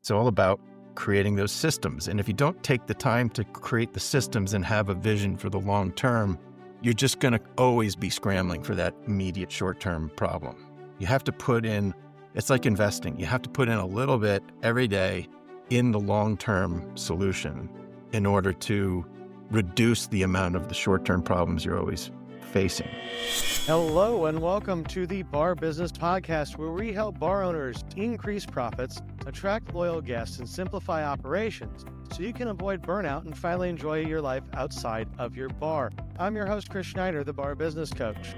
It's all about creating those systems. And if you don't take the time to create the systems and have a vision for the long term, you're just going to always be scrambling for that immediate short-term problem. You have to put in, it's like investing. You have to put in a little bit every day in the long-term solution in order to reduce the amount of the short-term problems you're always facing. Hello and welcome to the Bar Business Podcast, where we help bar owners increase profits, attract loyal guests, and simplify operations so you can avoid burnout and finally enjoy your life outside of your bar. I'm your host, Chris Schneider, the Bar Business Coach.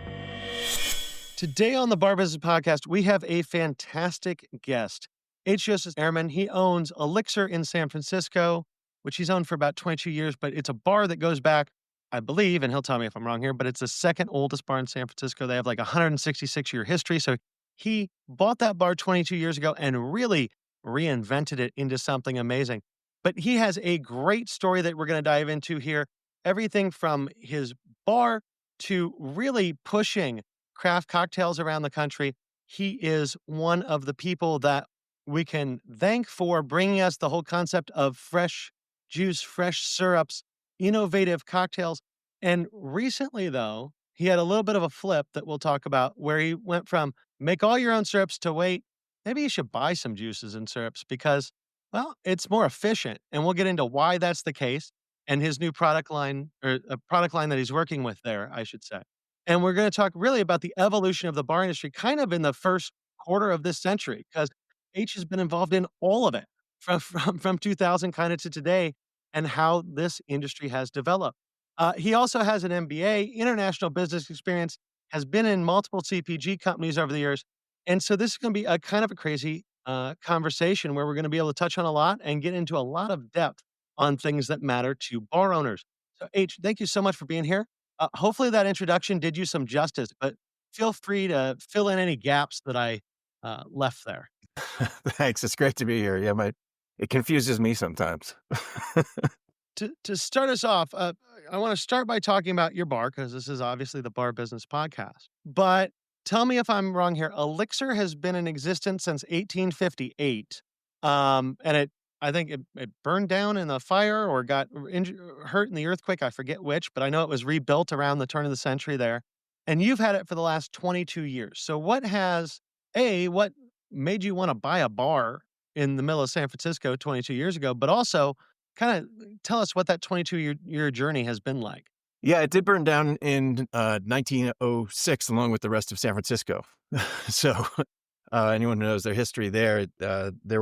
Today on the Bar Business Podcast, we have a fantastic guest. Joseph Ehrmann. He owns Elixir in San Francisco, which he's owned for about 22 years, but it's a bar that goes back, I believe, and he'll tell me if I'm wrong here, but it's the second oldest bar in San Francisco. They have like a 166-year history. So he bought that bar 22 years ago and really reinvented it into something amazing. But he has a great story that we're going to dive into here. Everything from his bar to really pushing craft cocktails around the country. He is one of the people that we can thank for bringing us the whole concept of fresh juice, fresh syrups, innovative cocktails. And recently, though, he had a little bit of a flip that we'll talk about where he went from make all your own syrups to wait, maybe you should buy some juices and syrups because, well, it's more efficient. And we'll get into why that's the case and his new product line, or a product line that he's working with there, I should say. And we're going to talk really about the evolution of the bar industry kind of in the first quarter of this century, because H has been involved in all of it from 2000 kind of to today and how this industry has developed. He also has an MBA, international business experience, has been in multiple CPG companies over the years. And so this is going to be a kind of a crazy conversation where we're going to be able to touch on a lot and get into a lot of depth on things that matter to bar owners. So H, thank you so much for being here. Hopefully that introduction did you some justice, but feel free to fill in any gaps that I left there. Thanks. It's great to be here. Yeah, it confuses me sometimes. To start us off, I want to start by talking about your bar, because this is obviously the Bar Business Podcast. But tell me if I'm wrong here. Elixir has been in existence since 1858. And I think it burned down in the fire or got hurt in the earthquake. I forget which, but I know it was rebuilt around the turn of the century there. And you've had it for the last 22 years. So what made you want to buy a bar in the middle of San Francisco 22 years ago, but also kind of tell us what that 22-year journey has been like. Yeah, it did burn down in 1906 along with the rest of San Francisco. So anyone who knows their history there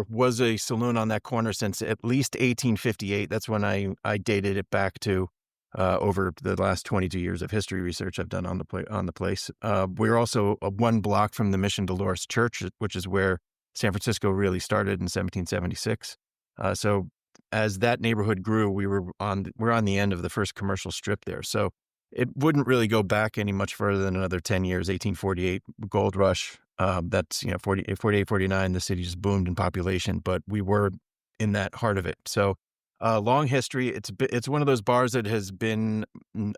was a saloon on that corner since at least 1858. That's when I dated it back to over the last 22 years of history research I've done on the place. We're also one block from the Mission Dolores Church, which is where San Francisco really started in 1776. So as that neighborhood grew, we're on the end of the first commercial strip there. So it wouldn't really go back any much further than another 10 years, 1848, gold rush. That's, 48, 49, the city just boomed in population, but we were in that heart of it. So long history. It's one of those bars that has been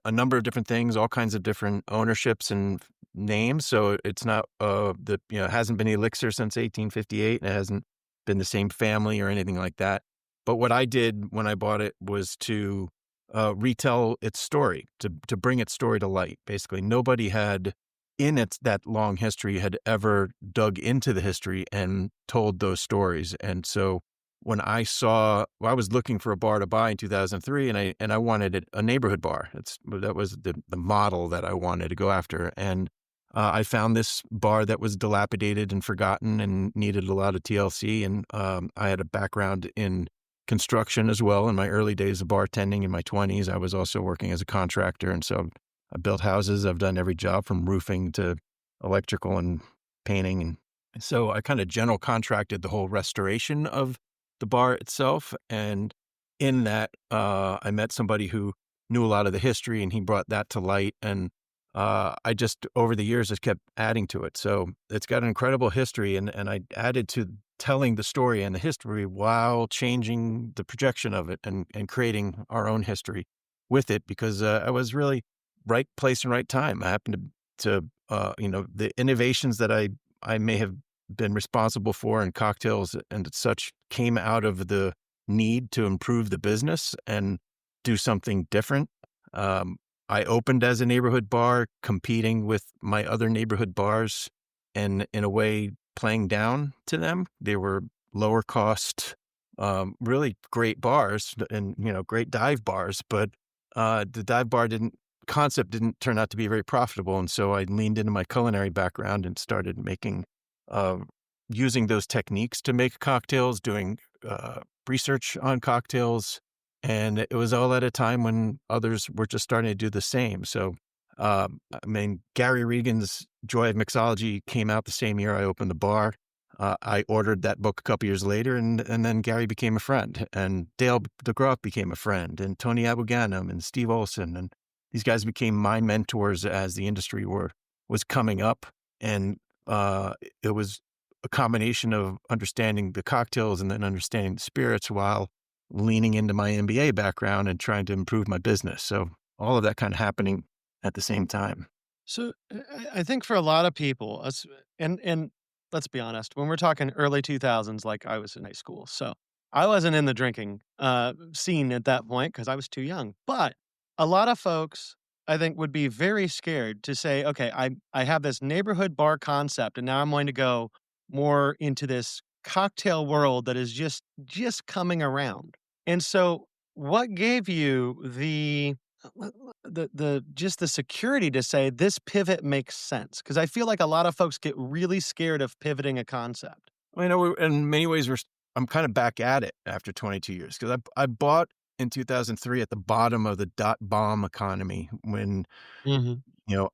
a number of different things, all kinds of different ownerships and names. So it's not it hasn't been Elixir since 1858, and it hasn't been the same family or anything like that. But what I did when I bought it was to retell its story, to bring its story to light. Basically, nobody had that long history had ever dug into the history and told those stories. And so when I was looking for a bar to buy in 2003, and I wanted a neighborhood bar. That was the model that I wanted to go after. And I found this bar that was dilapidated and forgotten and needed a lot of TLC. And I had a background in construction as well. In my early days of bartending in my 20s, I was also working as a contractor. And so I built houses. I've done every job from roofing to electrical and painting. And so I kind of general contracted the whole restoration of the bar itself. And in that, I met somebody who knew a lot of the history, and he brought that to light. And I just, over the years, just kept adding to it. So it's got an incredible history, and I added to telling the story and the history while changing the projection of it and creating our own history with it, because I was really right place and right time. I happened to the innovations that I may have been responsible for, and cocktails and such came out of the need to improve the business and do something different. Um, I opened as a neighborhood bar, competing with my other neighborhood bars, and in a way playing down to them. They were lower cost, really great bars and, great dive bars, but the dive bar didn't concept didn't turn out to be very profitable. And so I leaned into my culinary background and started making, uh, using those techniques to make cocktails, doing research on cocktails. And it was all at a time when others were just starting to do the same. So, Gary Regan's Joy of Mixology came out the same year I opened the bar. I ordered that book a couple years later, and then Gary became a friend, and Dale DeGroff became a friend, and Tony Abou-Ganim and Steve Olson, and these guys became my mentors as the industry was coming up, and it was a combination of understanding the cocktails and then understanding the spirits while leaning into my MBA background and trying to improve my business. So all of that kind of happening at the same time. So I think for a lot of people, and let's be honest, when we're talking early 2000s, like I was in high school, so I wasn't in the drinking scene at that point because I was too young. But a lot of folks, I think, would be very scared to say, okay, I have this neighborhood bar concept, and now I'm going to go more into this cocktail world that is just coming around. And so, what gave you the just the security to say this pivot makes sense? Because I feel like a lot of folks get really scared of pivoting a concept. Well, in many ways, I'm kind of back at it after 22 years because I bought in 2003 at the bottom of the dot bomb economy when Mhm.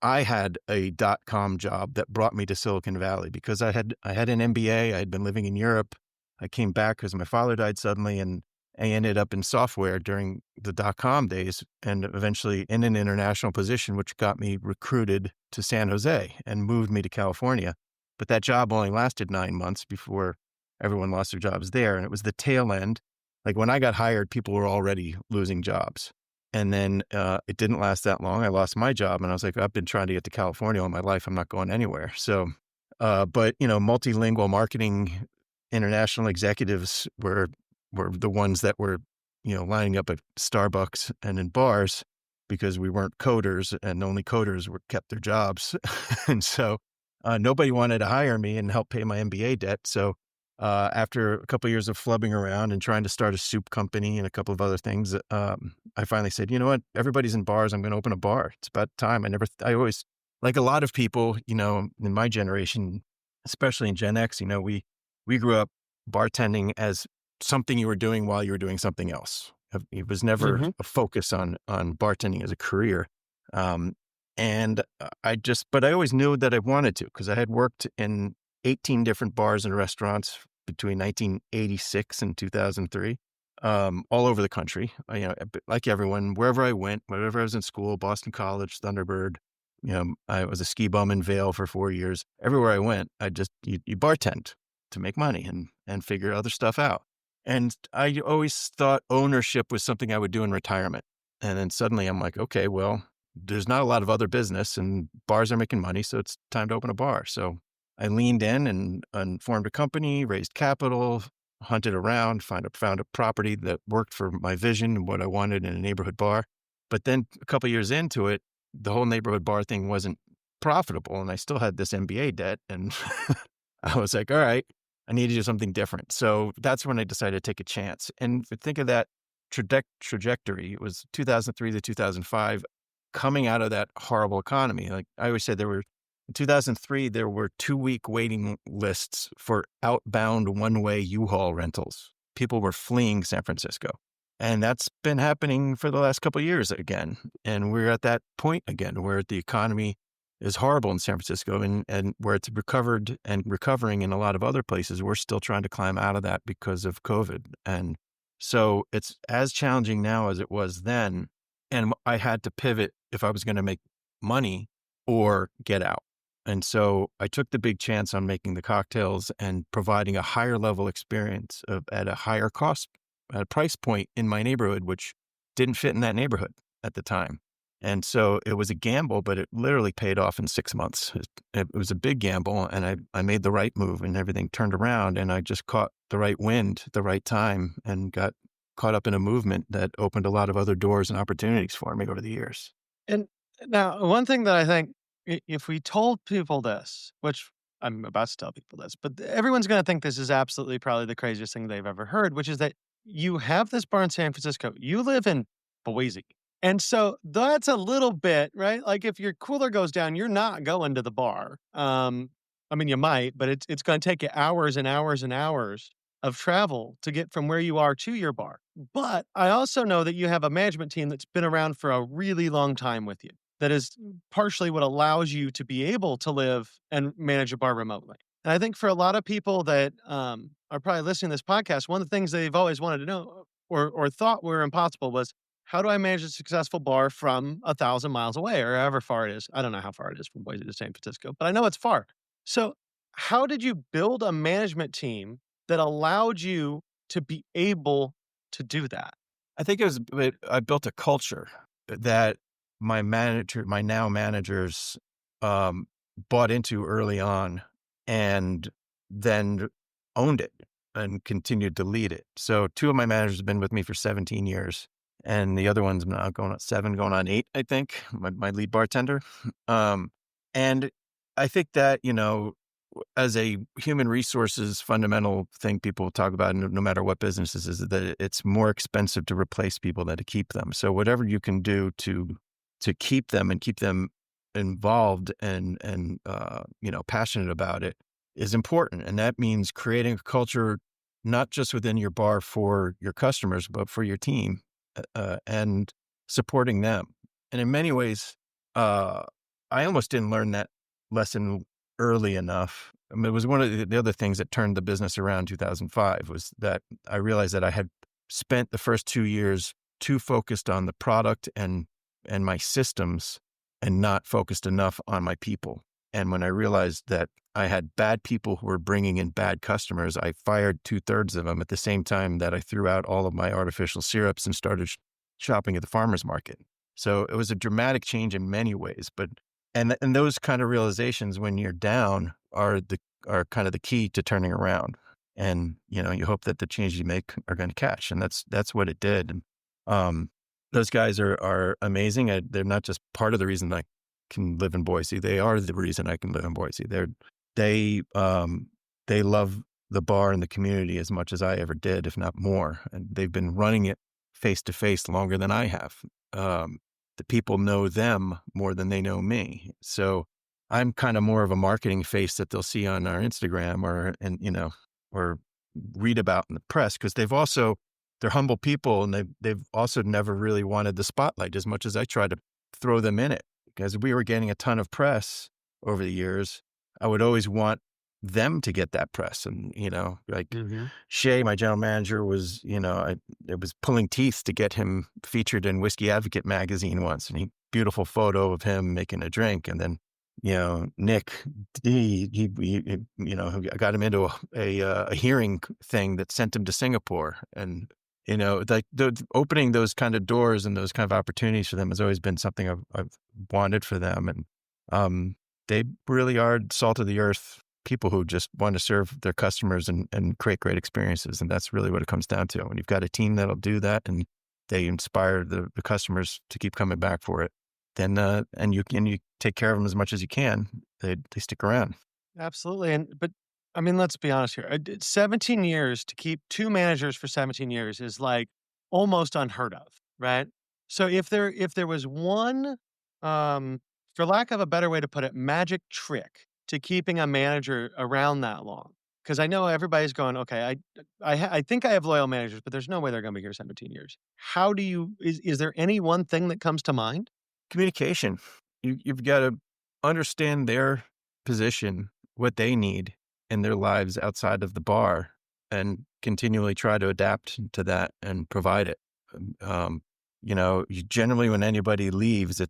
I had a dot-com job that brought me to Silicon Valley because I had an MBA. I had been living in Europe. I came back because my father died suddenly, and I ended up in software during the dot-com days and eventually in an international position, which got me recruited to San Jose and moved me to California. But that job only lasted 9 months before everyone lost their jobs there, and it was the tail end. Like, when I got hired, people were already losing jobs. And then, it didn't last that long. I lost my job, and I was like, "I've been trying to get to California all my life. I'm not going anywhere." So, but, multilingual marketing, international executives were the ones that were, lining up at Starbucks and in bars because we weren't coders, and only coders were kept their jobs. And so, nobody wanted to hire me and help pay my MBA debt. So, after a couple of years of flubbing around and trying to start a soup company and a couple of other things, I finally said, "You know what? Everybody's in bars. I'm going to open a bar. It's about time." I always, like a lot of people, in my generation, especially in Gen X, we grew up bartending as something you were doing while you were doing something else. It was never Mhm. a focus on bartending as a career. Um, but I always knew that I wanted to because I had worked in 18 different bars and restaurants between 1986 and 2003, all over the country. Like everyone, wherever I went, wherever I was in school, Boston College, Thunderbird, I was a ski bum in Vail for 4 years. Everywhere I went, you bartend to make money and figure other stuff out. And I always thought ownership was something I would do in retirement. And then suddenly I'm like, okay, well, there's not a lot of other business and bars are making money, so it's time to open a bar. So I leaned in and formed a company, raised capital, hunted around, found a property that worked for my vision and what I wanted in a neighborhood bar. But then a couple years into it, the whole neighborhood bar thing wasn't profitable, and I still had this MBA debt. And I was like, all right, I need to do something different. So that's when I decided to take a chance. And if you think of that trajectory, it was 2003 to 2005, coming out of that horrible economy. Like I always said, in 2003, there were 2-week waiting lists for outbound one-way U-Haul rentals. People were fleeing San Francisco. And that's been happening for the last couple of years again. And we're at that point again where the economy is horrible in San Francisco and where it's recovered and recovering in a lot of other places. We're still trying to climb out of that because of COVID. And so it's as challenging now as it was then. And I had to pivot if I was going to make money or get out. And so I took the big chance on making the cocktails and providing a higher level experience at a higher cost, at a price point in my neighborhood, which didn't fit in that neighborhood at the time. And so it was a gamble, but it literally paid off in 6 months. It was a big gamble, and I made the right move, and everything turned around, and I just caught the right wind at the right time and got caught up in a movement that opened a lot of other doors and opportunities for me over the years. And now, one thing that I think if we told people this, which I'm about to tell people this, but everyone's going to think this is absolutely probably the craziest thing they've ever heard, which is that you have this bar in San Francisco. You live in Boise. And so that's a little bit, right? Like if your cooler goes down, you're not going to the bar. I mean, you might, but it's going to take you hours and hours and hours of travel to get from where you are to your bar. But I also know that you have a management team that's been around for a really long time with you. That is partially what allows you to be able to live and manage a bar remotely. And I think for a lot of people that are probably listening to this podcast, one of the things they've always wanted to know or thought were impossible was how do I manage a successful bar from 1,000 miles away or however far it is? I don't know how far it is from Boise to San Francisco, but I know it's far. So, how did you build a management team that allowed you to be able to do that? I think I built a culture that my now managers, um, bought into early on and then owned it and continued to lead it. So 2 of my managers have been with me for 17 years, and the other one's now going on 7, going on 8, I think, my lead bartender. Um, and I think that, as a human resources fundamental thing people talk about, no matter what business this is that it's more expensive to replace people than to keep them. So whatever you can do to keep them and keep them involved and passionate about it is important. And that means creating a culture not just within your bar for your customers, but for your team, and supporting them. And in many ways, uh, I almost didn't learn that lesson early enough. I mean, it was one of the other things that turned the business around in 2005 was that I realized that I had spent the first 2 years too focused on the product and my systems and not focused enough on my people. And when I realized that I had bad people who were bringing in bad customers, I fired 2/3 of them at the same time that I threw out all of my artificial syrups and started shopping at the farmer's market. So it was a dramatic change in many ways, but and those kind of realizations when you're down are kind of the key to turning around. And, you hope that the changes you make are going to catch. And that's what it did. And, those guys are amazing. They're not just part of the reason I can live in Boise. They are the reason I can live in Boise. They, um, they love the bar and the community as much as I ever did, if not more. And they've been running it face to face longer than I have. The people know them more than they know me. So I'm kind of more of a marketing face that they'll see on our Instagram or read about in the press because they're humble people and they've also never really wanted the spotlight as much as I try to throw them in it. Because we were getting a ton of press over the years. I would always want them to get that press. And, like Mhm. Shay, my general manager it was pulling teeth to get him featured in Whiskey Advocate magazine once. And beautiful photo of him making a drink. And then, Nick D, who got him into a hearing thing that sent him to Singapore. And, like opening those kind of doors and those kind of opportunities for them has always been something I've wanted for them. And, they really are salt of the earth people who just want to serve their customers and create great experiences. And that's really what it comes down to. When you've got a team that'll do that and they inspire the customers to keep coming back for it, then, and you take care of them as much as you can, they stick around. Absolutely. But I mean, let's be honest here. 17 years to keep 2 managers for 17 years is like almost unheard of, right? So if there was one, um, for lack of a better way to put it, magic trick to keeping a manager around that long, because I know everybody's going, okay, I think I have loyal managers, but there's no way they're going to be here 17 years. How do you? Is there any one thing that comes to mind? Communication. You've got to understand their position, what they need in their lives outside of the bar, and continually try to adapt to that and provide it. Generally when anybody leaves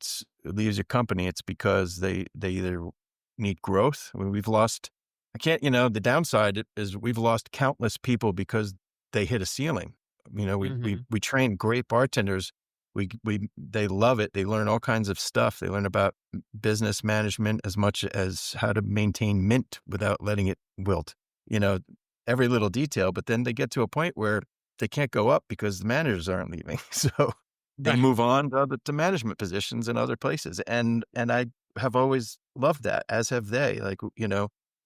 your company, it's because they either need growth. I mean, the downside is we've lost countless people because they hit a ceiling. We Hmm. train great bartenders They love it. They learn all kinds of stuff. They learn about business management as much as how to maintain mint without letting it wilt. You know, every little detail. But then they get to a point where they can't go up because the managers aren't leaving. So they Right. move on to management positions in other places. And I have always loved that, as have they. Like,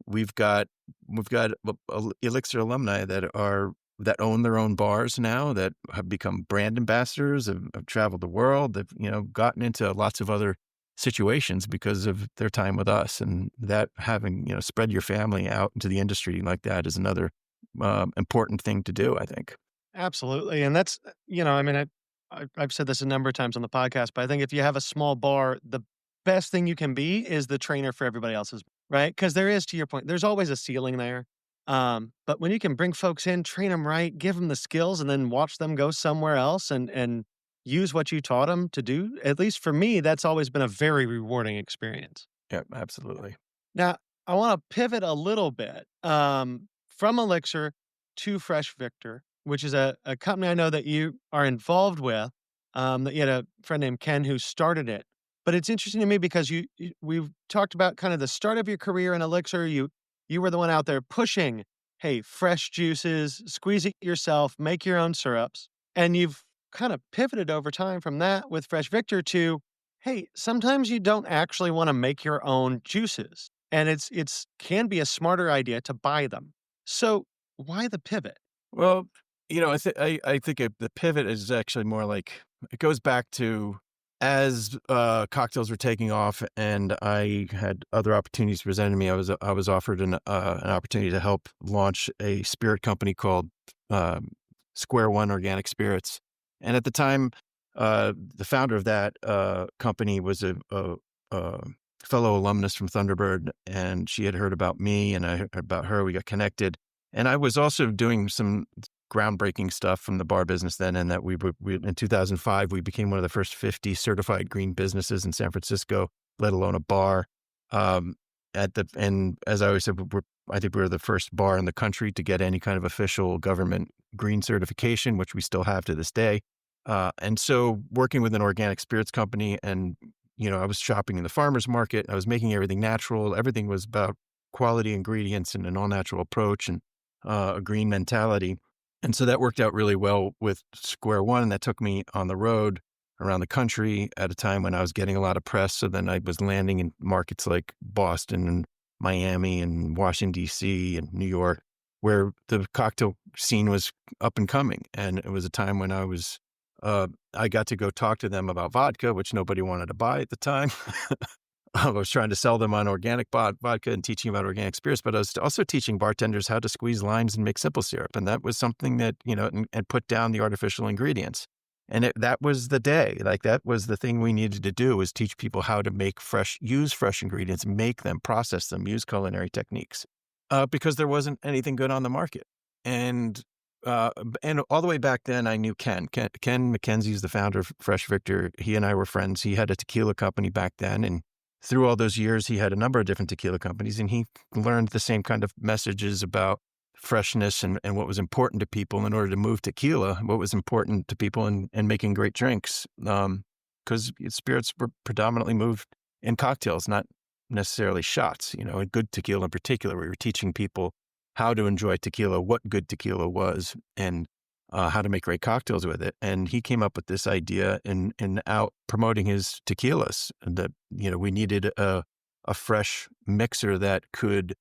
we've got Elixir alumni that own their own bars now, that have become brand ambassadors, have traveled the world. They've, gotten into lots of other situations because of their time with us. And that having, spread your family out into the industry like that is another important thing to do, I think. Absolutely, and that's, I mean, I've said this a number of times on the podcast, but I think if you have a small bar, the best thing you can be is the trainer for everybody else's, right? Because there is, to your point, there's always a ceiling there. But when you can bring folks in, train them right, give them the skills, and then watch them go somewhere else and use what you taught them to do, at least for me, that's always been a very rewarding experience. Yeah, absolutely. Now, I wanna pivot a little bit, from Elixir to Fresh Victor, which is a company I know that you are involved with, that you had a friend named Ken who started it. But it's interesting to me because we've talked about kind of the start of your career in Elixir. You were the one out there pushing, "Hey, fresh juices, squeeze it yourself, make your own syrups." And you've kind of pivoted over time from that with Fresh Victor to, hey, sometimes you don't actually wanna make your own juices, and it's can be a smarter idea to buy them. So, why the pivot? Well, I think the pivot is actually more like it goes back to as cocktails were taking off, and I had other opportunities presented to me. I was offered an opportunity to help launch a spirit company called um, Square One Organic Spirits, and at the time, the founder of that company was a fellow alumnus from Thunderbird, and she had heard about me, and I heard about her. We got connected, and I was also doing some groundbreaking stuff from the bar business then, and that we in 2005, we became one of the first 50 certified green businesses in San Francisco, let alone a bar. Um, and as I always said, I think we were the first bar in the country to get any kind of official government green certification, which we still have to this day. And so working with an organic spirits company, and, I was shopping in the farmer's market. I was making everything natural. Everything was about quality ingredients and an all natural approach, and a green mentality. And so that worked out really well with Square One. And that took me on the road around the country at a time when I was getting a lot of press. So then I was landing in markets like Boston and Miami and Washington, D.C. and New York, where the cocktail scene was up and coming. And it was a time when I got to go talk to them about vodka, which nobody wanted to buy at the time. I was trying to sell them on organic vodka and teaching about organic spirits, but I was also teaching bartenders how to squeeze limes and make simple syrup. And that was something that, and put down the artificial ingredients. And that was the day. Like, that was the thing we needed to do, was teach people how to use fresh ingredients, make them, process them, use culinary techniques, because there wasn't anything good on the market. And and all the way back then, I knew Ken. Ken McKenzie is the founder of Fresh Victor. He and I were friends. He had a tequila company back then, and through all those years, he had a number of different tequila companies, and he learned the same kind of messages about freshness and what was important to people in order to move tequila, what was important to people in making great drinks. Because spirits were predominantly moved in cocktails, not necessarily shots. A good tequila in particular, we were teaching people how to enjoy tequila, what good tequila was, and how to make great cocktails with it. And he came up with this idea in out promoting his tequilas, that, we needed a fresh mixer that could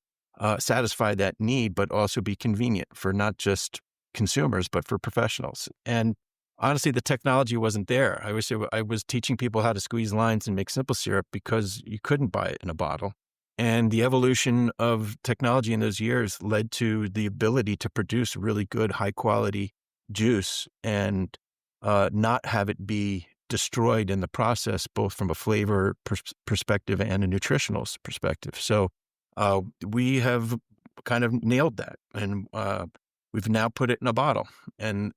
satisfy that need, but also be convenient for not just consumers, but for professionals. And honestly, the technology wasn't there. I was teaching people how to squeeze lines and make simple syrup because you couldn't buy it in a bottle. And the evolution of technology in those years led to the ability to produce really good, high quality juice, and not have it be destroyed in the process, both from a flavor perspective and a nutritional perspective. So we have kind of nailed that, and we've now put it in a bottle. And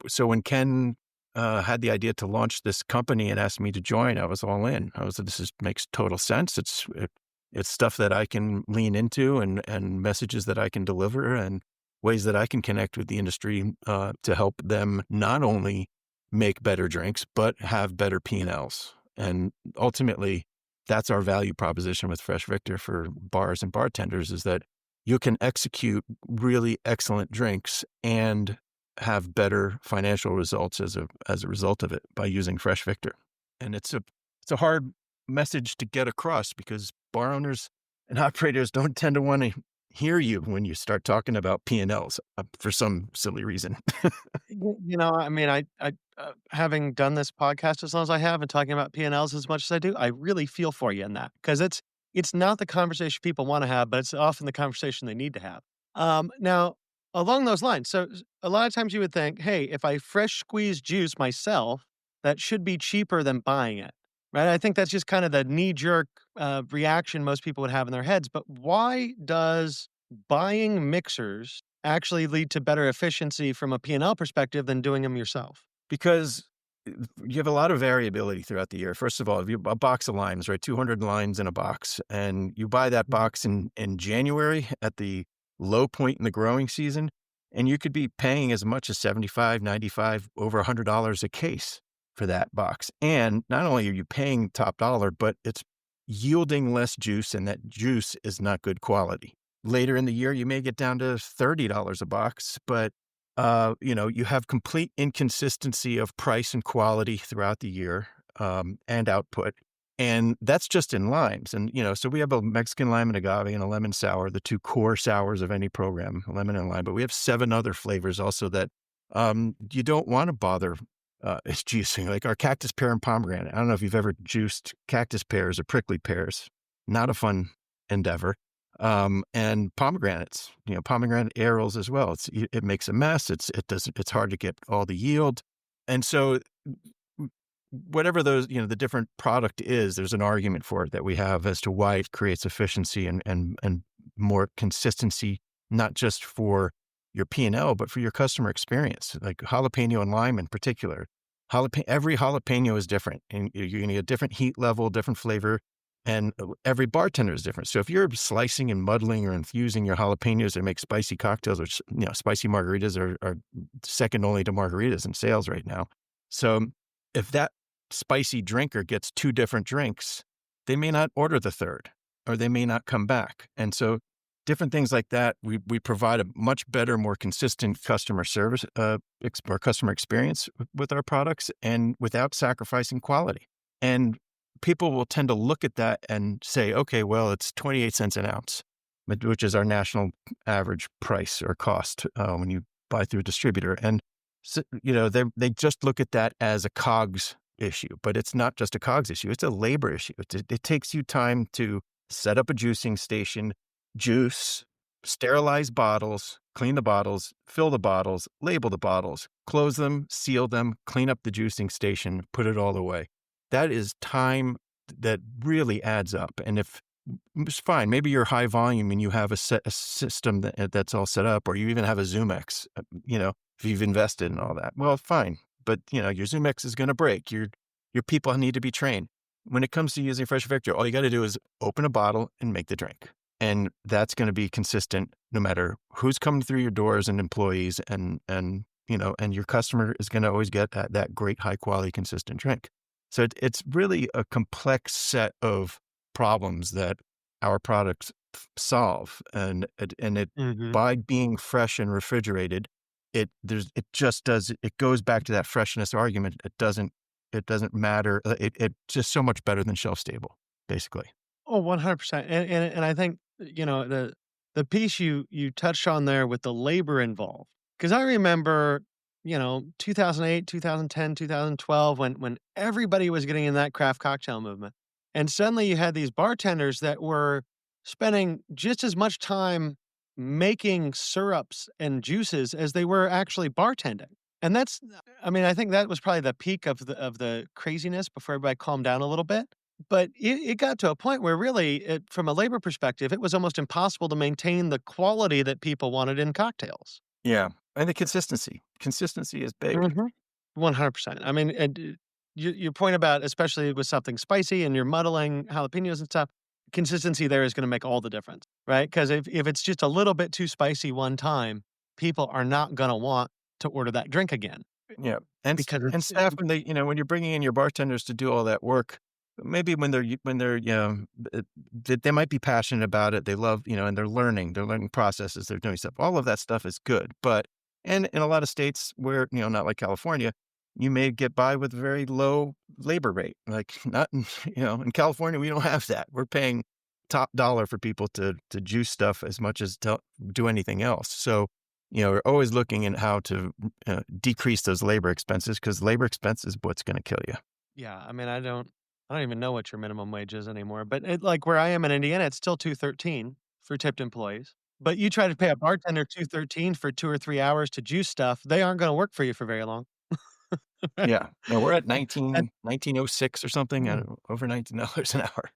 so when Ken had the idea to launch this company and asked me to join, I was all in. I was like, makes total sense. It's stuff that I can lean into, and messages that I can deliver, and ways that I can connect with the industry to help them not only make better drinks, but have better P&Ls. And ultimately, that's our value proposition with Fresh Victor for bars and bartenders is that you can execute really excellent drinks and have better financial results as a result of it by using Fresh Victor. And it's a hard message to get across because bar owners and operators don't tend to want to hear you when you start talking about P&Ls for some silly reason. I mean, having done this podcast as long as I have and talking about P&Ls as much as I do, I really feel for you in that because it's not the conversation people want to have, but it's often the conversation they need to have. Now, along those lines, a lot of times you would think, hey, if I fresh squeeze juice myself, that should be cheaper than buying it, right? I think that's just kind of the knee jerk reaction most people would have in their heads. But why does buying mixers actually lead to better efficiency from a P&L perspective than doing them yourself? Because you have a lot of variability throughout the year. First of all, if you a box of limes, right? 200 limes in a box, and you buy that box in January at the low point in the growing season, and you could be paying as much as 75, 95, over $100 a case for that box. And not only are you paying top dollar, but it's yielding less juice, and that juice is not good quality. Later in the year, you may get down to $30 a box, but you have complete inconsistency of price and quality throughout the year, and output. And that's just in limes. And, so we have a Mexican lime and agave and a lemon sour, the two core sours of any program, lemon and lime. But we have 7 other flavors also that you don't want to bother it's juicing, like our cactus pear and pomegranate. I don't know if you've ever juiced cactus pears or prickly pears. Not a fun endeavor. And pomegranates, pomegranate arils as well. It makes a mess. It's hard to get all the yield. And so whatever those, the different product is, there's an argument for it that we have as to why it creates efficiency and more consistency, not just for your P&L, but for your customer experience, like jalapeno and lime in particular. Every jalapeno is different, and you're going to get different heat level, different flavor. And every bartender is different. So if you're slicing and muddling or infusing your jalapenos to make spicy cocktails, which, spicy margaritas are second only to margaritas in sales right now. So if that spicy drinker gets 2 different drinks, they may not order the third, or they may not come back. And so different things like that, we provide a much better, more consistent customer service or customer experience with our products and without sacrificing quality. And people will tend to look at that and say, okay, well, it's 28 cents an ounce, which is our national average price or cost when you buy through a distributor. And, so, they just look at that as a COGS issue, but it's not just a COGS issue. It's a labor issue. It takes you time to set up a juicing station, juice, sterilize bottles, clean the bottles, fill the bottles, label the bottles, close them, seal them, clean up the juicing station, put it all away. That is time that really adds up. And if it's fine, maybe you're high volume and you have a system that's all set up, or you even have a ZoomX, if you've invested in all that, well, fine. But, your ZoomX is going to break. Your people need to be trained. When it comes to using Fresh Victor, all you got to do is open a bottle and make the drink. And that's going to be consistent no matter who's coming through your doors and employees and your customer is going to always get that great, high quality, consistent drink. So it's really a complex set of problems that our products solve, and Mhm. by being fresh and refrigerated, it goes back to that freshness argument. It doesn't matter. It's just so much better than shelf stable, basically. Oh, 100%. And I think, the piece you touched on there with the labor involved, because I remember, 2008, 2010, 2012, when everybody was getting in that craft cocktail movement. And suddenly you had these bartenders that were spending just as much time making syrups and juices as they were actually bartending. And I think that was probably the peak of the craziness before everybody calmed down a little bit. But it got to a point where really, from a labor perspective, it was almost impossible to maintain the quality that people wanted in cocktails. Yeah, and the consistency is big. Mhm. 100%. I mean, your point about especially with something spicy and you're muddling jalapenos and stuff, consistency there is gonna make all the difference, right? Because if it's just a little bit too spicy one time, people are not gonna want to order that drink again Yeah, and because staff when they when you're bringing in your bartenders to do all that work, maybe when they're they might be passionate about it. They love and they're learning processes, they're doing stuff. All of that stuff is good, but and in a lot of states where not like California, you may get by with very low labor rate. Like not in California, we don't have that. We're paying top dollar for people to juice stuff as much as to do anything else. So we're always looking at how to decrease those labor expenses because labor expense is what's going to kill you. yeah, I mean, I don't even know what your minimum wage is anymore, but like where I am in Indiana, it's still 213 for tipped employees. But you try to pay a bartender 213 for 2 or 3 hours to juice stuff, they aren't gonna work for you for very long. Yeah. No, we're at That 1906 or something, mm, over $19 an hour.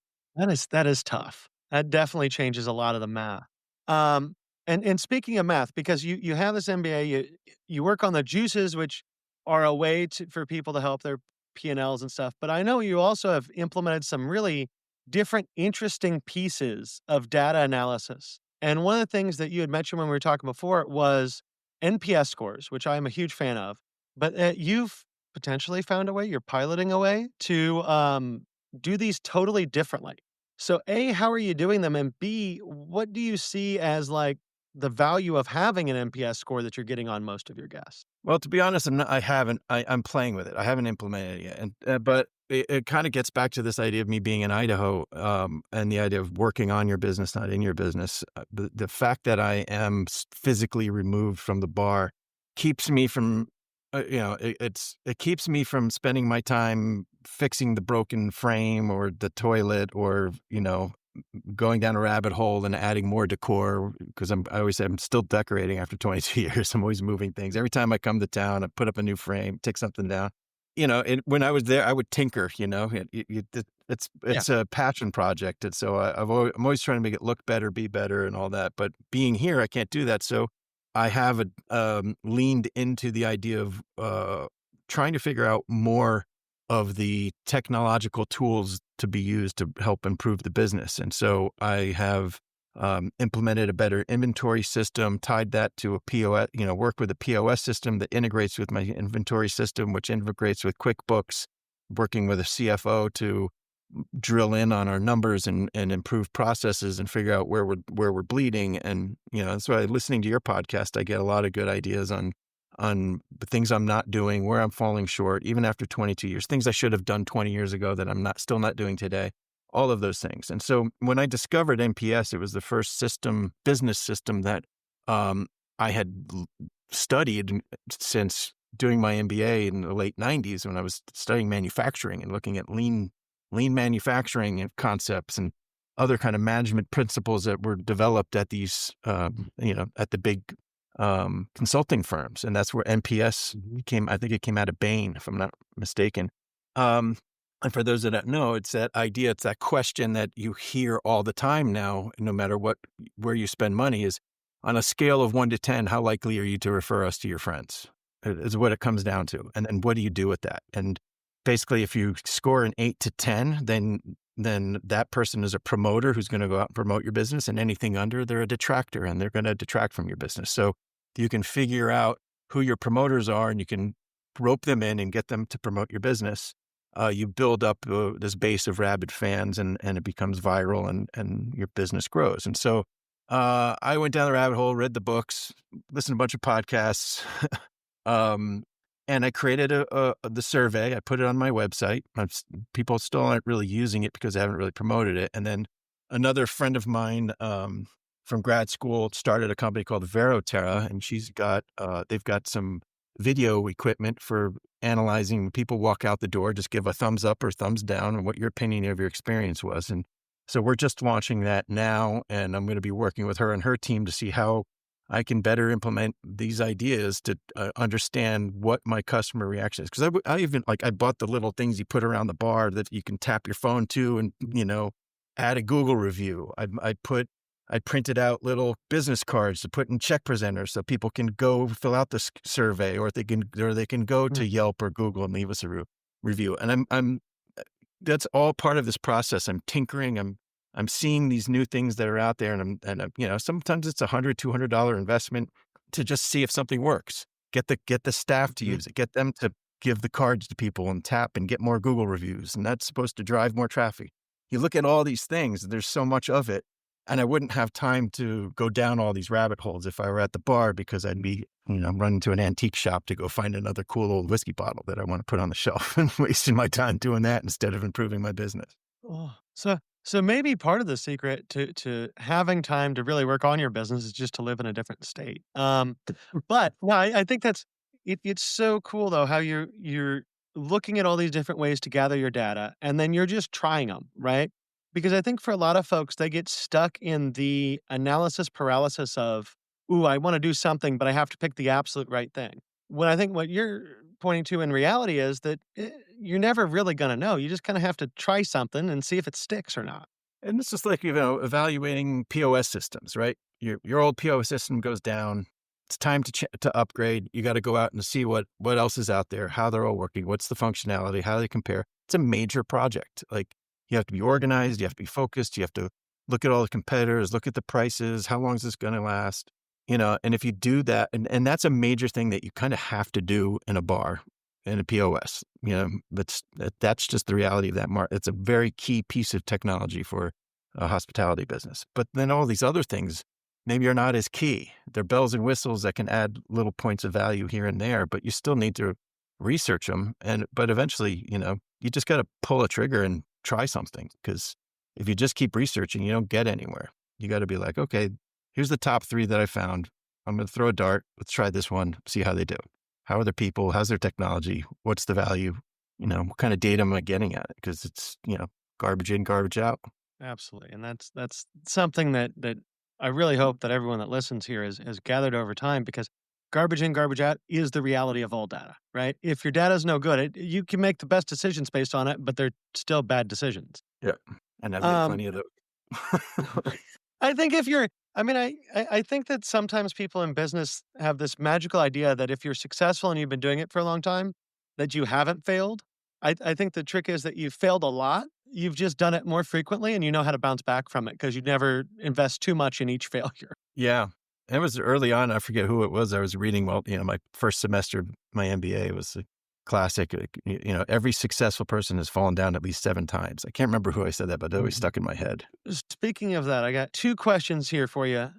that is tough. That definitely changes a lot of the math. Um, and speaking of math, because you have this MBA, you work on the juices, which are a way for people to help their P&Ls and stuff, but I know you also have implemented some really different interesting pieces of data analysis. And one of the things that you had mentioned when we were talking before was NPS scores, which I am a huge fan of, but, you've potentially found a way, you're piloting a way to, do these totally differently. So A, how are you doing them? And B, what do you see as like the value of having an NPS score that you're getting on most of your guests? Well, to be honest, I haven't. I'm playing with it. I haven't implemented it yet, and but it kind of gets back to this idea of me being in Idaho, and the idea of working on your business, not in your business. The fact that I am physically removed from the bar keeps me from, it keeps me from spending my time fixing the broken frame or the toilet or going down a rabbit hole and adding more decor because I always say I'm still decorating after 22 years. I'm always moving things. Every time I come to town, I put up a new frame, take something down. When I was there, I would tinker. Yeah. It's a passion project, and so I'm always trying to make it look better, be better, and all that. But being here, I can't do that. So I have leaned into the idea of trying to figure out more of the technological tools to be used to help improve the business. And so I have implemented a better inventory system, tied that to a POS, work with a POS system that integrates with my inventory system, which integrates with QuickBooks, working with a CFO to drill in on our numbers and improve processes and figure out where we're bleeding. And, that's why listening to your podcast, I get a lot of good ideas on the things I'm not doing, where I'm falling short, even after 22 years, things I should have done 20 years ago that I'm still not doing today, all of those things. And so when I discovered NPS, it was the first business system that I had studied since doing my MBA in the late 90s when I was studying manufacturing and looking at lean manufacturing and concepts and other kind of management principles that were developed at these, at the big consulting firms. And that's where NPS came. I think it came out of Bain, if I'm not mistaken. And for those that don't know, it's that idea, it's that question that you hear all the time now, no matter where you spend money is on a scale of 1 to 10, how likely are you to refer us to your friends? Is what it comes down to. And then what do you do with that? And basically, if you score an 8 to 10, then that person is a promoter who's going to go out and promote your business, and anything under, they're a detractor and they're going to detract from your business. So you can figure out who your promoters are and you can rope them in and get them to promote your business. You build up this base of rabid fans and it becomes viral and your business grows. And so I went down the rabbit hole, read the books, listened to a bunch of podcasts, and I created the survey. I put it on my website. People still aren't really using it because I haven't really promoted it. And then another friend of mine from grad school started a company called Veroterra, and they've got some video equipment for analyzing when people walk out the door. Just give a thumbs up or thumbs down on what your opinion of your experience was. And so we're just launching that now, and I'm going to be working with her and her team to see how I can better implement these ideas to understand what my customer reaction is. Because I even I bought the little things you put around the bar that you can tap your phone to and add a Google review. I printed out little business cards to put in check presenters so people can go fill out the survey, or they can go to Yelp or Google and leave us a review. And I'm that's all part of this process. I'm tinkering. I'm seeing these new things that are out there, and sometimes it's $100, $200 investment to just see if something works. Get the staff to Mhm. use it. Get them to give the cards to people and tap and get more Google reviews, and that's supposed to drive more traffic. You look at all these things, there's so much of it, and I wouldn't have time to go down all these rabbit holes if I were at the bar because I'd be, running to an antique shop to go find another cool old whiskey bottle that I wanna put on the shelf and wasting my time doing that instead of improving my business. Oh, so maybe part of the secret to having time to really work on your business is just to live in a different state. But no, I think it's so cool though how you're looking at all these different ways to gather your data and then you're just trying them, right? Because I think for a lot of folks, they get stuck in the analysis paralysis of, ooh, I want to do something, but I have to pick the absolute right thing. When I think what you're pointing to in reality is that you're never really going to know. You just kind of have to try something and see if it sticks or not. And it's just like, evaluating POS systems, right? Your old POS system goes down. It's time to upgrade. You gotta go out and see what else is out there, how they're all working, what's the functionality, how they compare. It's a major project. Like, you have to be organized, you have to be focused, you have to look at all the competitors, look at the prices, how long is this gonna last? And if you do that, and that's a major thing that you kinda have to do in a bar, in a POS. That's just the reality of that market. It's a very key piece of technology for a hospitality business. But then all these other things maybe are not as key. They're bells and whistles that can add little points of value here and there, but you still need to research them. But eventually, you just got to pull a trigger and try something because if you just keep researching, you don't get anywhere. You got to be like, okay, here's the top 3 that I found. I'm going to throw a dart. Let's try this one, see how they do. How are their people? How's their technology? What's the value? What kind of data am I getting at it? Because it's, garbage in, garbage out. Absolutely, and that's something that I really hope that everyone that listens here has gathered over time because garbage in, garbage out is the reality of all data, right? If your data is no good, you can make the best decisions based on it, but they're still bad decisions. Yeah. And I've made Um, plenty of those. I think if you're I mean, I think that sometimes people in business have this magical idea that if you're successful and you've been doing it for a long time, that you haven't failed. I think the trick is that you've failed a lot. You've just done it more frequently and you know how to bounce back from it because you never invest too much in each failure. Yeah. It was early on. I forget who it was. I was reading, well, my first semester of my MBA was a classic. Every successful person has fallen down at least 7 times. I can't remember who I said that, but it always Mhm. stuck in my head. Speaking of that, I got 2 questions here for you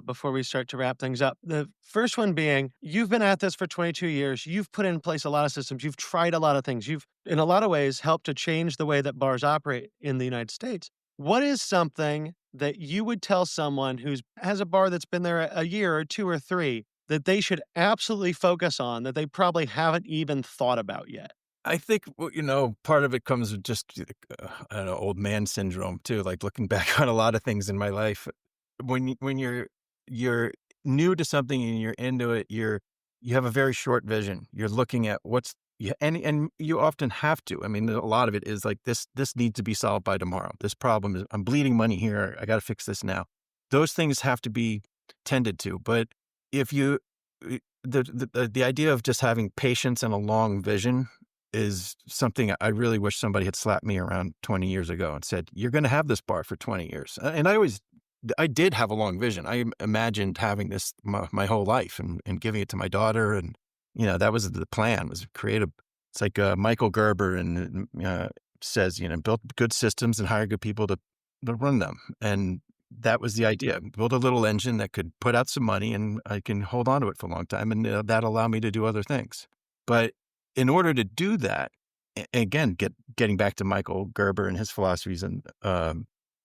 before we start to wrap things up. The first one being, you've been at this for 22 years. You've put in place a lot of systems. You've tried a lot of things. You've, in a lot of ways, helped to change the way that bars operate in the United States. What is something that you would tell someone who's has a bar that's been there a year or 2 or 3 that they should absolutely focus on that they probably haven't even thought about yet? I think, well, part of it comes with just, I don't know, old man syndrome too, like looking back on a lot of things in my life. When you're new to something and you're into it, you have a very short vision. You're looking at what's yeah, and you often have to. I mean, a lot of it is like this needs to be solved by tomorrow. This problem is I'm bleeding money here. I got to fix this now. Those things have to be tended to. But if you the idea of just having patience and a long vision is something I really wish somebody had slapped me around 20 years ago and said, "You're gonna have this bar for 20 years." And I did have a long vision. I imagined having this my whole life and giving it to my daughter, and, that was the plan, was create a it's like, Michael Gerber and, says, "Build good systems and hire good people to run them." And that was the idea. Build a little engine that could put out some money, and I can hold on to it for a long time, and, that allow me to do other things. But in order to do that, again, getting back to Michael Gerber and his philosophies and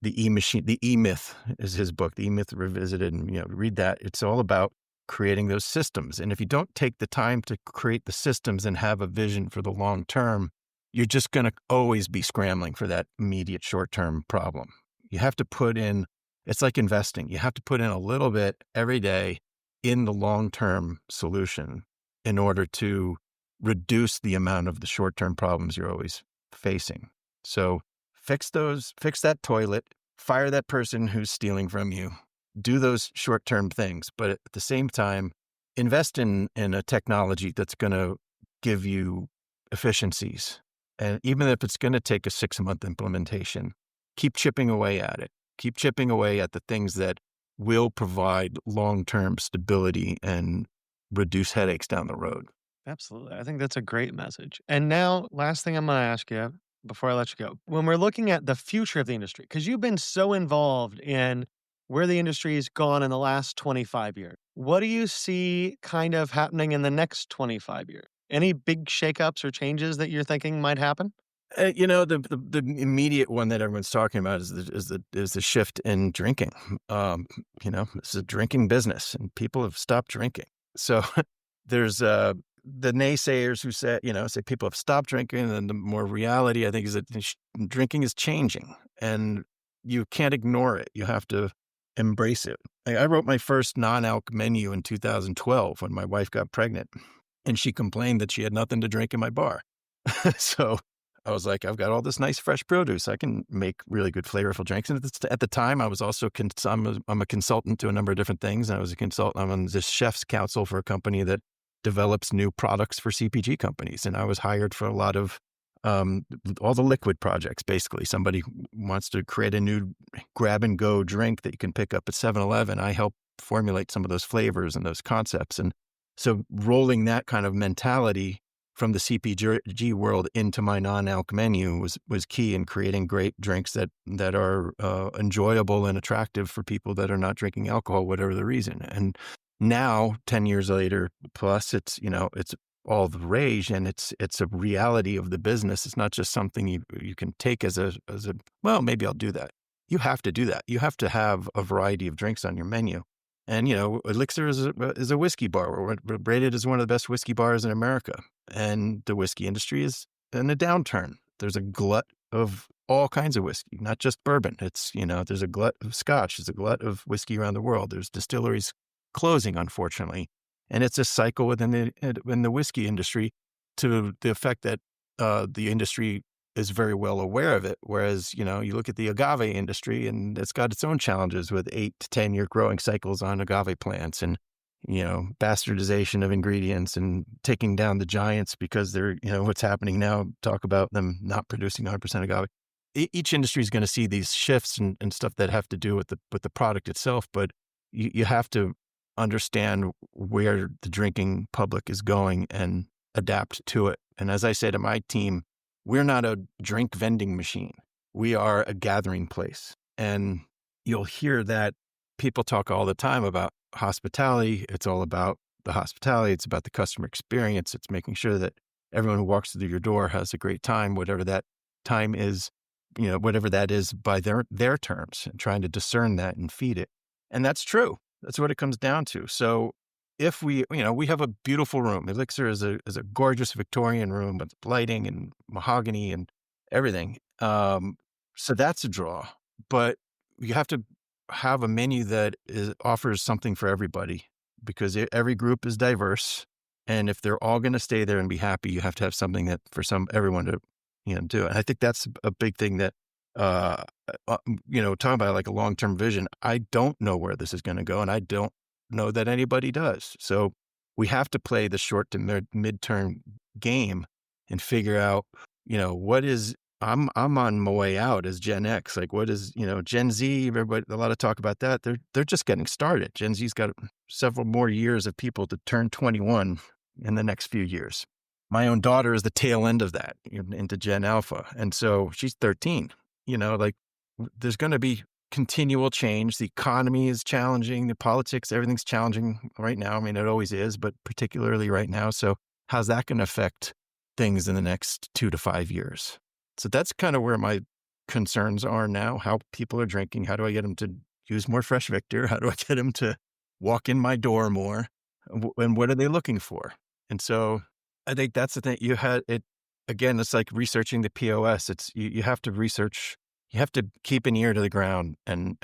the E-Myth is his book, the E-Myth Revisited, and read that. It's all about creating those systems. And if you don't take the time to create the systems and have a vision for the long term, you're just going to always be scrambling for that immediate short term problem. You have to put in. It's like investing. You have to put in a little bit every day in the long term solution in order to reduce the amount of the short-term problems you're always facing. So fix that toilet, fire that person who's stealing from you, do those short-term things, but at the same time, invest in a technology that's going to give you efficiencies. And even if it's going to take a 6-month implementation, keep chipping away at it. Keep chipping away at the things that will provide long-term stability and reduce headaches down the road. Absolutely. I think that's a great message. And now, last thing I'm going to ask you before I let you go. When we're looking at the future of the industry, because you've been so involved in where the industry has gone in the last 25 years, what do you see kind of happening in the next 25 years? Any big shakeups or changes that you're thinking might happen? The immediate one that everyone's talking about is the shift in drinking. It's a drinking business, and people have stopped drinking. So there's the naysayers who say people have stopped drinking, and the more reality I think is that drinking is changing, and you can't ignore it. You have to embrace it. I wrote my first non-alc menu in 2012 when my wife got pregnant, and she complained that she had nothing to drink in my bar. So I was like, I've got all this nice fresh produce. I can make really good flavorful drinks. And at the time, I was also I'm a consultant to a number of different things. I was a consultant. I'm on this chef's council for a company that develops new products for CPG companies. And I was hired for a lot of all the liquid projects. Basically, somebody wants to create a new grab and go drink that you can pick up at 7-Eleven. I help formulate some of those flavors and those concepts. And so rolling that kind of mentality from the CPG world into my non-alc menu was key in creating great drinks that are enjoyable and attractive for people that are not drinking alcohol, whatever the reason. And now, 10 years later plus, it's all the rage, and it's a reality of the business. It's not just something you can take as a well, maybe I'll do that. You have to do that. You have to have a variety of drinks on your menu. And, Elixir is a whiskey bar. We're rated as one of the best whiskey bars in America. And the whiskey industry is in a downturn. There's a glut of all kinds of whiskey, not just bourbon. There's a glut of scotch. There's a glut of whiskey around the world. There's distilleries closing, unfortunately. And it's a cycle within the whiskey industry to the effect that the industry is very well aware of it. Whereas, you look at the agave industry and it's got its own challenges with 8 to 10-year growing cycles on agave plants and, bastardization of ingredients and taking down the giants because they're, what's happening now, talk about them not producing 100% agave. Each industry is going to see these shifts and stuff that have to do with the product itself. But you have to understand where the drinking public is going and adapt to it. And as I say to my team, we're not a drink vending machine. We are a gathering place. And you'll hear that people talk all the time about hospitality. It's all about the hospitality. It's about the customer experience. It's making sure that everyone who walks through your door has a great time, whatever that time is, whatever that is by their terms, and trying to discern that and feed it. And that's true. That's what it comes down to. So if we have a beautiful room. Elixir is a gorgeous Victorian room with lighting and mahogany and everything. So that's a draw. But you have to have a menu that offers something for everybody, because every group is diverse. And if they're all going to stay there and be happy, you have to have something that for everyone to do. And I think that's a big thing that talking about like a long-term vision. I don't know where this is going to go, and I don't know that anybody does. So we have to play the short to mid-term game and figure out, what is, I'm on my way out as Gen X. Like, what is, Gen Z, everybody, a lot of talk about that. They're just getting started. Gen Z's got several more years of people to turn 21 in the next few years. My own daughter is the tail end of that into Gen Alpha. And so she's 13, there's going to be continual change. The economy is challenging. The politics, everything's challenging right now. I mean, it always is, but particularly right now. So how's that going to affect things in the next 2 to 5 years? So that's kind of where my concerns are now. How people are drinking. How do I get them to use more Fresh Victor? How do I get them to walk in my door more? And what are they looking for? And so I think that's the thing. You had it again. It's like researching the POS. It's you have to research. You have to keep an ear to the ground and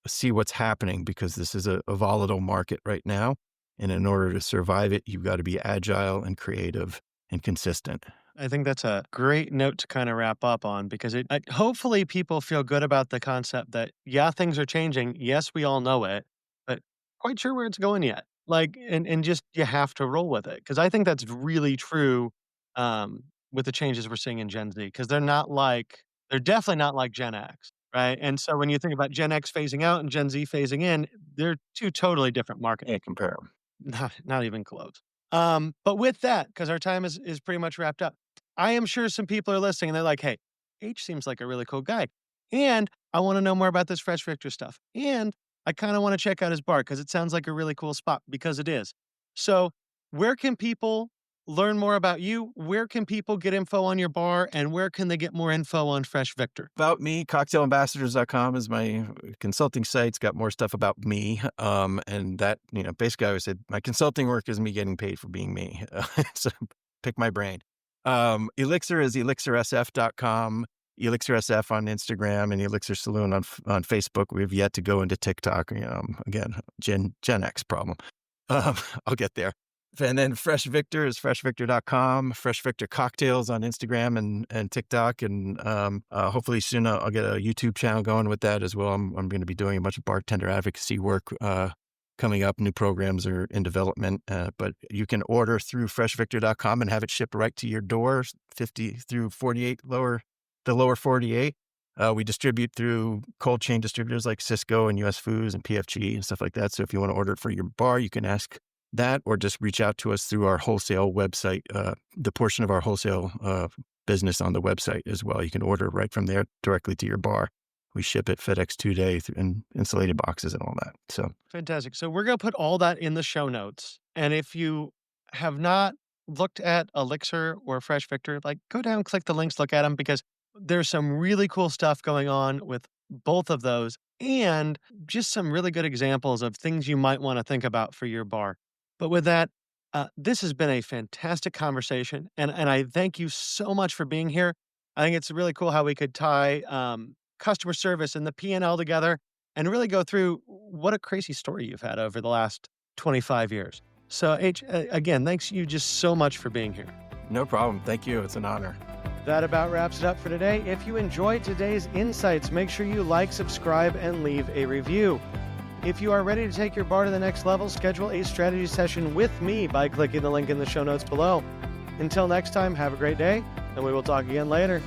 see what's happening, because this is a volatile market right now. And in order to survive it, you've got to be agile and creative and consistent. I think that's a great note to kind of wrap up on, because hopefully people feel good about the concept that, yeah, things are changing. Yes, we all know it, but quite sure where it's going yet. Like, and just, you have to roll with it. Cause I think that's really true, with the changes we're seeing in Gen Z, because they're definitely not like Gen X, right? And so when you think about Gen X phasing out and Gen Z phasing in, they're two totally different markets. Can't compare 'em. Not even close. But with that, because our time is pretty much wrapped up, I am sure some people are listening and they're like, "Hey, H seems like a really cool guy, and I want to know more about this Fresh Victor stuff, and I kind of want to check out his bar because it sounds like a really cool spot because it is." So, where can people learn more about you? Where can people get info on your bar, and where can they get more info on Fresh Victor? About me, cocktailambassadors.com is my consulting site. It's got more stuff about me. And that, basically I always said my consulting work is me getting paid for being me. So pick my brain. Elixir is elixirsf.com, elixirsf on Instagram, and Elixir Saloon on Facebook. We've yet to go into TikTok. Again, Gen X problem. I'll get there. And then Fresh Victor is freshvictor.com, Fresh Victor Cocktails on Instagram and TikTok. And hopefully soon I'll get a YouTube channel going with that as well. I'm going to be doing a bunch of bartender advocacy work coming up. New programs are in development. But you can order through freshvictor.com and have it shipped right to your door, 50 through 48, the lower 48. We distribute through cold chain distributors like Cisco and US Foods and PFG and stuff like that. So if you want to order it for your bar, you can ask that or just reach out to us through our wholesale website, the portion of our wholesale business on the website as well. You can order right from there directly to your bar. We ship it FedEx 2-day in insulated boxes and all that. So Fantastic. So we're going to put all that in the show notes. And if you have not looked at Elixir or Fresh Victor, go down, click the links, look at them, because there's some really cool stuff going on with both of those and just some really good examples of things you might want to think about for your bar. But with that, this has been a fantastic conversation, and I thank you so much for being here. I think it's really cool how we could tie customer service and the P&L together and really go through what a crazy story you've had over the last 25 years. So, H, again, thanks you just so much for being here. no problem. Thank you. It's an honor. That about wraps it up for today. If you enjoyed today's insights, make sure you like, subscribe, and leave a review. If you are ready to take your bar to the next level, schedule a strategy session with me by clicking the link in the show notes below. Until next time, have a great day, and we will talk again later.